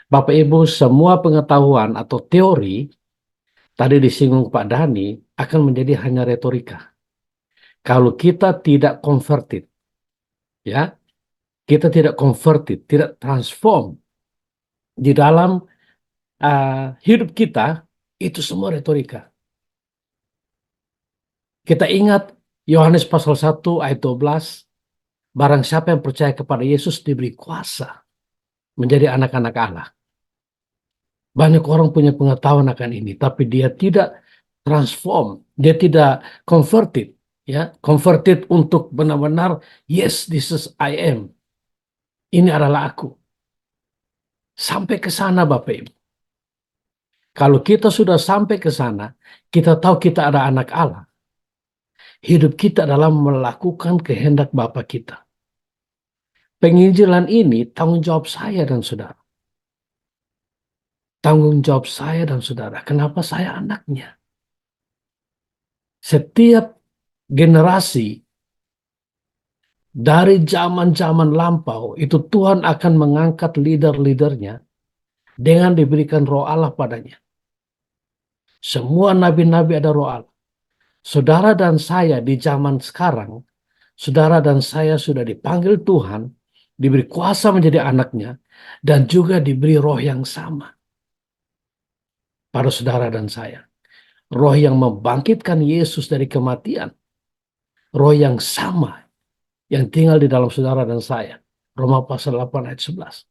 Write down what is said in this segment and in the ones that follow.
Bapak Ibu, semua pengetahuan atau teori tadi disinggung Pak Dhani akan menjadi hanya retorika. Kalau kita tidak converted, ya, kita tidak converted, tidak transform di dalam hidup kita, itu semua retorika. Kita ingat Yohanes pasal 1 ayat 12, barang siapa yang percaya kepada Yesus diberi kuasa menjadi anak-anak Allah. Banyak orang punya pengetahuan akan ini, tapi dia tidak transform, dia tidak converted, ya, converted untuk benar-benar yes, this is I am. Ini adalah aku. Sampai ke sana Bapak Ibu. Kalau kita sudah sampai ke sana, kita tahu kita ada anak Allah. Hidup kita adalah melakukan kehendak Bapa kita. Penginjilan ini tanggung jawab saya dan saudara. Tanggung jawab saya dan saudara. Kenapa saya anaknya? Setiap generasi dari zaman-zaman lampau itu Tuhan akan mengangkat leader-leadernya dengan diberikan roh Allah padanya. Semua nabi-nabi ada roh Allah. Saudara dan saya di zaman sekarang, saudara dan saya sudah dipanggil Tuhan, diberi kuasa menjadi anaknya, dan juga diberi roh yang sama pada saudara dan saya. Roh yang membangkitkan Yesus dari kematian. Roh yang sama yang tinggal di dalam saudara dan saya. Roma pasal 8 ayat 11.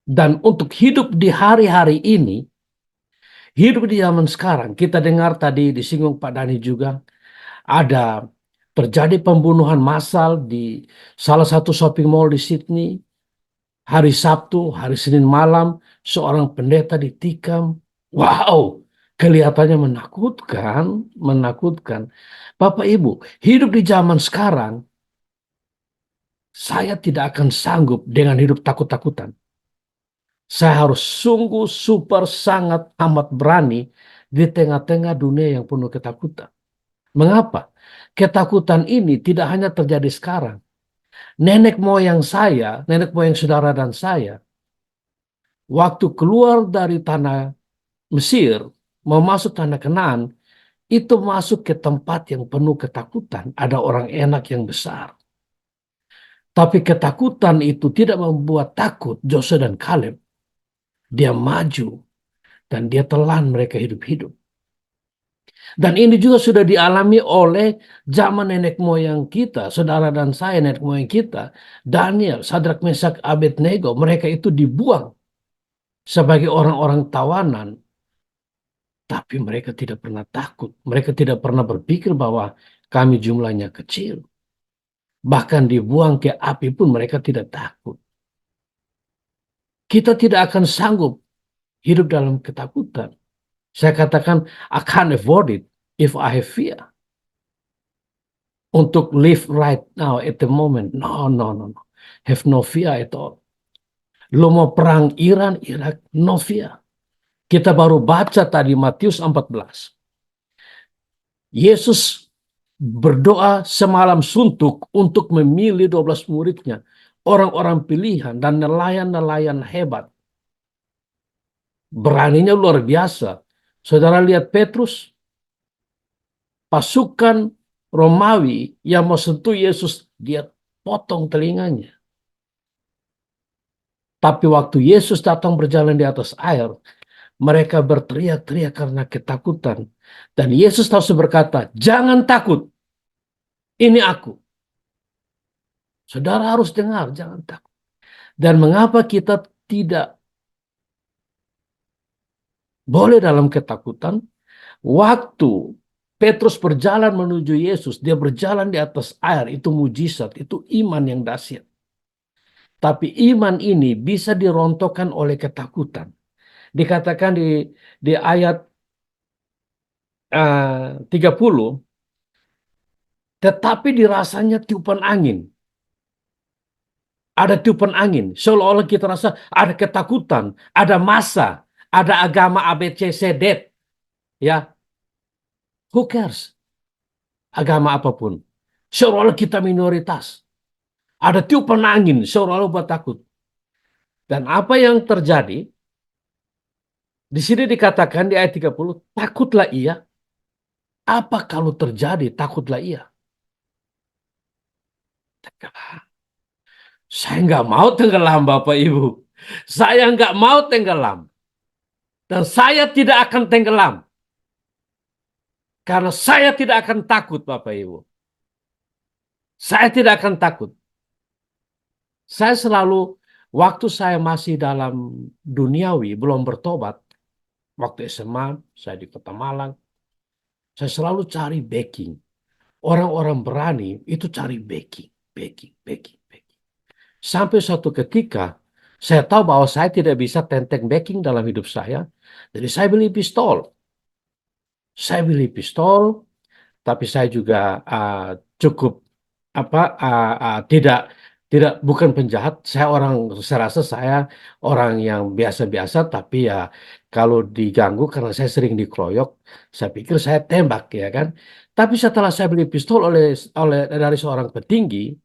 Dan untuk hidup di hari-hari ini, hidup di zaman sekarang, kita dengar tadi disinggung Pak Dhani juga, ada terjadi pembunuhan massal di salah satu shopping mall di Sydney, hari Sabtu, hari Senin malam, seorang pendeta ditikam. Wow, kelihatannya menakutkan, menakutkan. Bapak Ibu, hidup di zaman sekarang, saya tidak akan sanggup dengan hidup takut-takutan. Saya harus sungguh super sangat amat berani di tengah-tengah dunia yang penuh ketakutan. Mengapa? Ketakutan ini tidak hanya terjadi sekarang. Nenek moyang saya, nenek moyang saudara dan saya, waktu keluar dari tanah Mesir, mau masuk tanah Kanaan, itu masuk ke tempat yang penuh ketakutan. Ada orang enak yang besar. Tapi ketakutan itu tidak membuat takut Joshua dan Kaleb. Dia maju dan dia telan mereka hidup-hidup. Dan ini juga sudah dialami oleh zaman nenek moyang kita, saudara dan saya, nenek moyang kita, Daniel, Sadrak, Mesak, Abednego, mereka itu dibuang sebagai orang-orang tawanan, tapi mereka tidak pernah takut. Mereka tidak pernah berpikir bahwa kami jumlahnya kecil. Bahkan dibuang ke api pun mereka tidak takut. Kita tidak akan sanggup hidup dalam ketakutan. Saya katakan, I can't afford it if I have fear. Untuk live right now at the moment. No, no, no, no. Have no fear at all. Lo mau perang Iran, Irak, no fear. Kita baru baca tadi Matius 14. Yesus berdoa semalam suntuk untuk memilih 12 muridnya. Orang-orang pilihan dan nelayan-nelayan hebat. Beraninya luar biasa. Saudara lihat Petrus, pasukan Romawi yang mau sentuh Yesus, dia potong telinganya. Tapi waktu Yesus datang berjalan di atas air, mereka berteriak-teriak karena ketakutan. Dan Yesus langsung berkata, jangan takut, ini aku. Saudara harus dengar, jangan takut. Dan mengapa kita tidak boleh dalam ketakutan? Waktu Petrus berjalan menuju Yesus, dia berjalan di atas air, itu mujizat, itu iman yang dahsyat. Tapi iman ini bisa dirontokkan oleh ketakutan. Dikatakan di ayat 30, tetapi dirasanya tiupan angin. Ada tiupan angin. Seolah-olah kita rasa ada ketakutan, ada massa, ada agama ABCD. Ya, who cares? Agama apapun. Seolah-olah kita minoritas. Ada tiupan angin, seolah-olah buat takut. Dan apa yang terjadi? Di sini dikatakan di ayat 30, takutlah ia. Apa kalau terjadi, takutlah ia. Saya nggak mau tenggelam, Bapak Ibu. Saya nggak mau tenggelam. Dan saya tidak akan tenggelam. Karena saya tidak akan takut, Bapak Ibu. Saya tidak akan takut. Saya selalu, waktu saya masih dalam duniawi, belum bertobat, waktu SMA, saya di Kota Malang, saya selalu cari backing. Orang-orang berani itu cari backing, backing, backing, backing. Sampai suatu ketika, saya tahu bahwa saya tidak bisa tenteng backing dalam hidup saya. Jadi saya beli pistol. Saya beli pistol, tapi saya juga cukup apa tidak tidak bukan penjahat. Saya rasa saya orang yang biasa-biasa, tapi ya kalau diganggu karena saya sering dikeroyok, saya pikir saya tembak ya kan. Tapi setelah saya beli pistol oleh oleh dari seorang petinggi,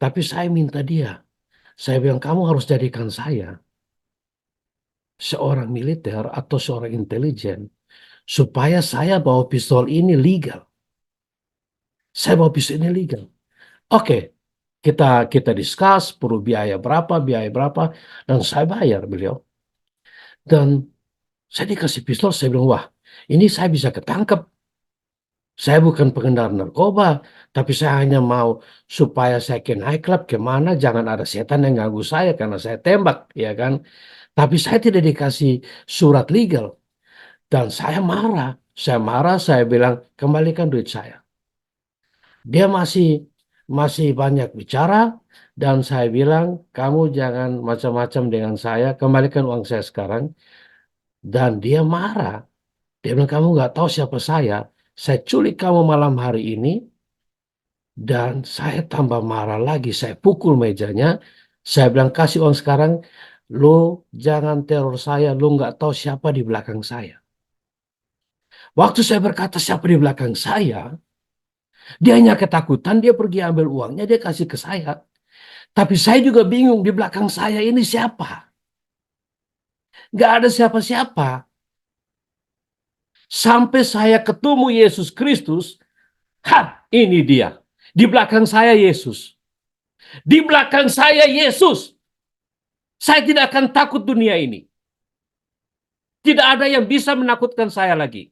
tapi saya minta dia. Saya bilang kamu harus jadikan saya seorang militer atau seorang intelijen supaya saya bawa pistol ini legal. Saya bawa pistol ini legal. Oke, kita kita discuss perlu biaya berapa, dan saya bayar beliau. Dan saya dikasih pistol, saya bilang, wah, ini saya bisa ketangkep. Saya bukan pengendara narkoba, tapi saya hanya mau supaya saya ke nightclub kemana, jangan ada setan yang ganggu saya karena saya tembak, ya kan? Tapi saya tidak dikasih surat legal, dan saya marah. Saya bilang kembalikan duit saya. Dia masih banyak bicara dan saya bilang kamu jangan macam-macam dengan saya, kembalikan uang saya sekarang. Dan dia marah. Dia bilang kamu nggak tahu siapa saya. Saya culik kamu malam hari ini dan saya tambah marah lagi. Saya pukul mejanya. Saya bilang kasih uang sekarang. Lo jangan teror saya. Lo nggak tahu siapa di belakang saya. Waktu saya berkata siapa di belakang saya, dia hanya ketakutan. Dia pergi ambil uangnya. Dia kasih ke saya. Tapi saya juga bingung di belakang saya ini siapa. Gak ada siapa-siapa. Sampai saya ketemu Yesus Kristus, ini dia. Di belakang saya Yesus. Di belakang saya Yesus. Saya tidak akan takut dunia ini. Tidak ada yang bisa menakutkan saya lagi.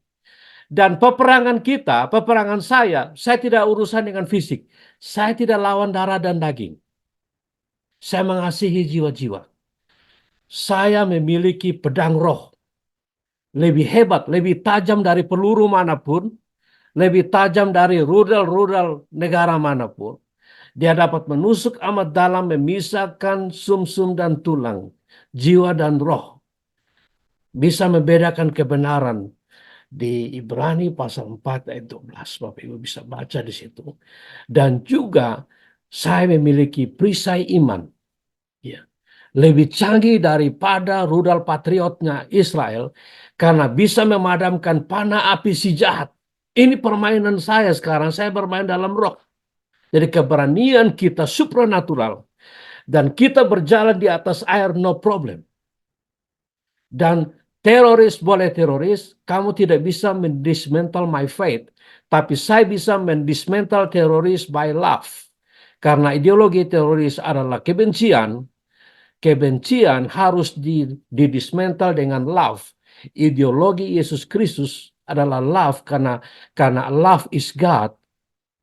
Dan peperangan saya tidak urusan dengan fisik. Saya tidak lawan darah dan daging. Saya mengasihi jiwa-jiwa. Saya memiliki pedang roh. Lebih hebat, lebih tajam dari peluru manapun, lebih tajam dari rudal-rudal negara manapun. Dia dapat menusuk amat dalam, memisahkan sumsum dan tulang, jiwa dan roh. Bisa membedakan kebenaran. Di Ibrani pasal 4 ayat 12, Bapak Ibu bisa baca di situ. Dan juga saya memiliki perisai iman. Ya. Lebih canggih daripada rudal patriotnya Israel karena bisa memadamkan panah api si jahat. Ini permainan saya sekarang, saya bermain dalam roh. Jadi keberanian kita supranatural dan kita berjalan di atas air no problem. Dan teroris boleh teroris, kamu tidak bisa mendismantle my faith, tapi saya bisa mendismantle teroris by love. Karena ideologi teroris adalah kebencian. Kebencian harus didismantle dengan love. Ideologi Yesus Kristus adalah love karena love is God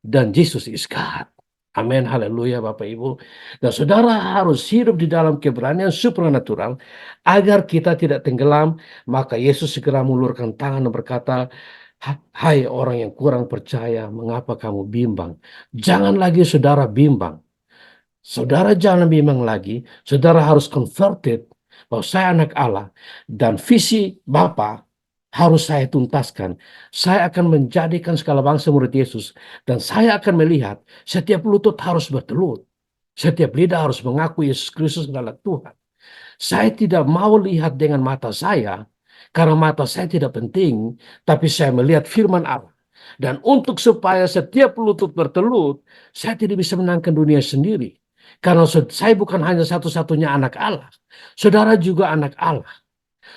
dan Jesus is God. Amin, haleluya Bapak Ibu. Dan saudara harus hidup di dalam keberanian supranatural agar kita tidak tenggelam. Maka Yesus segera mengulurkan tangan dan berkata, hai orang yang kurang percaya, mengapa kamu bimbang? Jangan lagi saudara bimbang. Saudara jangan bimbang lagi. Saudara harus converted bahwa saya anak Allah dan visi Bapa harus saya tuntaskan. Saya akan menjadikan segala bangsa murid Yesus. Dan saya akan melihat setiap lutut harus bertelut. Setiap lidah harus mengaku Yesus Kristus adalah Tuhan. Saya tidak mau lihat dengan mata saya. Karena mata saya tidak penting. Tapi saya melihat firman Allah. Dan untuk supaya setiap lutut bertelut, saya tidak bisa menangkan dunia sendiri. Karena saya bukan hanya satu-satunya anak Allah. Saudara juga anak Allah.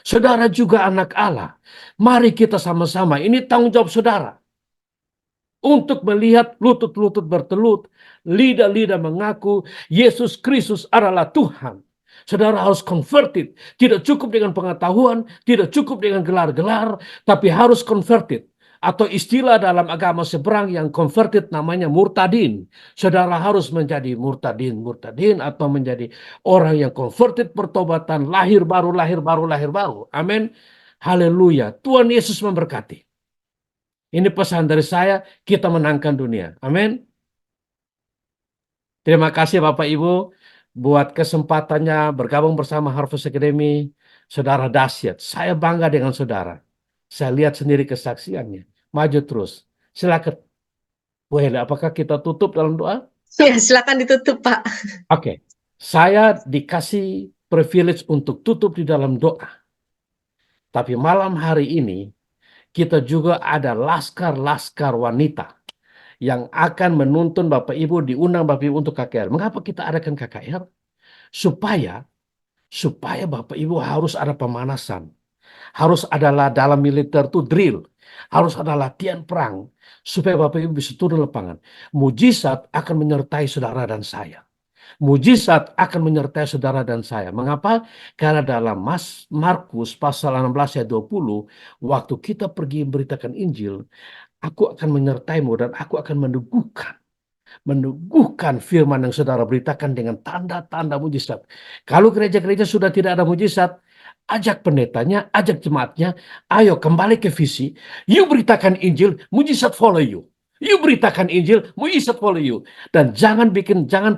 Saudara juga anak Allah. Mari kita sama-sama, ini tanggung jawab saudara. Untuk melihat lutut-lutut bertelut, lidah-lidah mengaku Yesus Kristus adalah Tuhan. Saudara harus converted. Tidak cukup dengan pengetahuan, tidak cukup dengan gelar-gelar, tapi harus converted. Atau istilah dalam agama seberang yang converted namanya murtadin. Saudara harus menjadi murtadin atau menjadi orang yang converted, pertobatan, lahir baru, lahir baru, lahir baru. Amin. Haleluya. Tuhan Yesus memberkati. Ini pesan dari saya, kita menangkan dunia. Amin. Terima kasih Bapak Ibu buat kesempatannya bergabung bersama Harvest Academy. Saudara dahsyat. Saya bangga dengan saudara. Saya lihat sendiri kesaksiannya. Maju terus. Silakan. Bu Hela, apakah kita tutup dalam doa? Ya, silakan ditutup, Pak. Oke. Saya dikasih privilege untuk tutup di dalam doa. Tapi malam hari ini, kita juga ada laskar-laskar wanita yang akan menuntun Bapak Ibu, diundang Bapak Ibu untuk KKR. Mengapa kita adakan KKR? Supaya Bapak Ibu harus ada pemanasan. Harus adalah dalam militer itu drill. Harus ada latihan perang. Supaya Bapak Ibu bisa turun lapangan. Mujizat akan menyertai saudara dan saya. Mujizat akan menyertai saudara dan saya. Mengapa? Karena dalam Markus pasal 16 ayat 20, waktu kita pergi memberitakan Injil, aku akan menyertaimu dan aku akan meneguhkan firman yang saudara beritakan dengan tanda-tanda mujizat. Kalau gereja-gereja sudah tidak ada mujizat, ajak pendetanya, ajak jemaatnya, ayo kembali ke visi, you beritakan Injil, mujizat follow you. You beritakan Injil, mujizat follow you. Dan jangan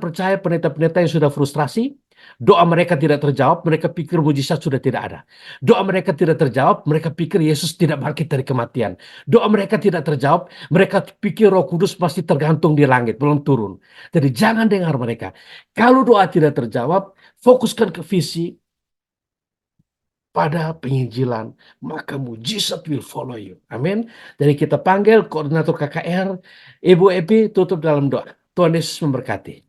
percaya pendeta-pendeta yang sudah frustrasi, doa mereka tidak terjawab, mereka pikir mujizat sudah tidak ada. Doa mereka tidak terjawab, mereka pikir Yesus tidak bangkit dari kematian. Doa mereka tidak terjawab, mereka pikir Roh Kudus masih tergantung di langit, belum turun. Jadi jangan dengar mereka. Kalau doa tidak terjawab, fokuskan ke visi, pada penginjilan, maka mujizat will follow you. Amin. Jadi kita panggil koordinator KKR, Ibu Epi, tutup dalam doa. Tuhan Yesus memberkati.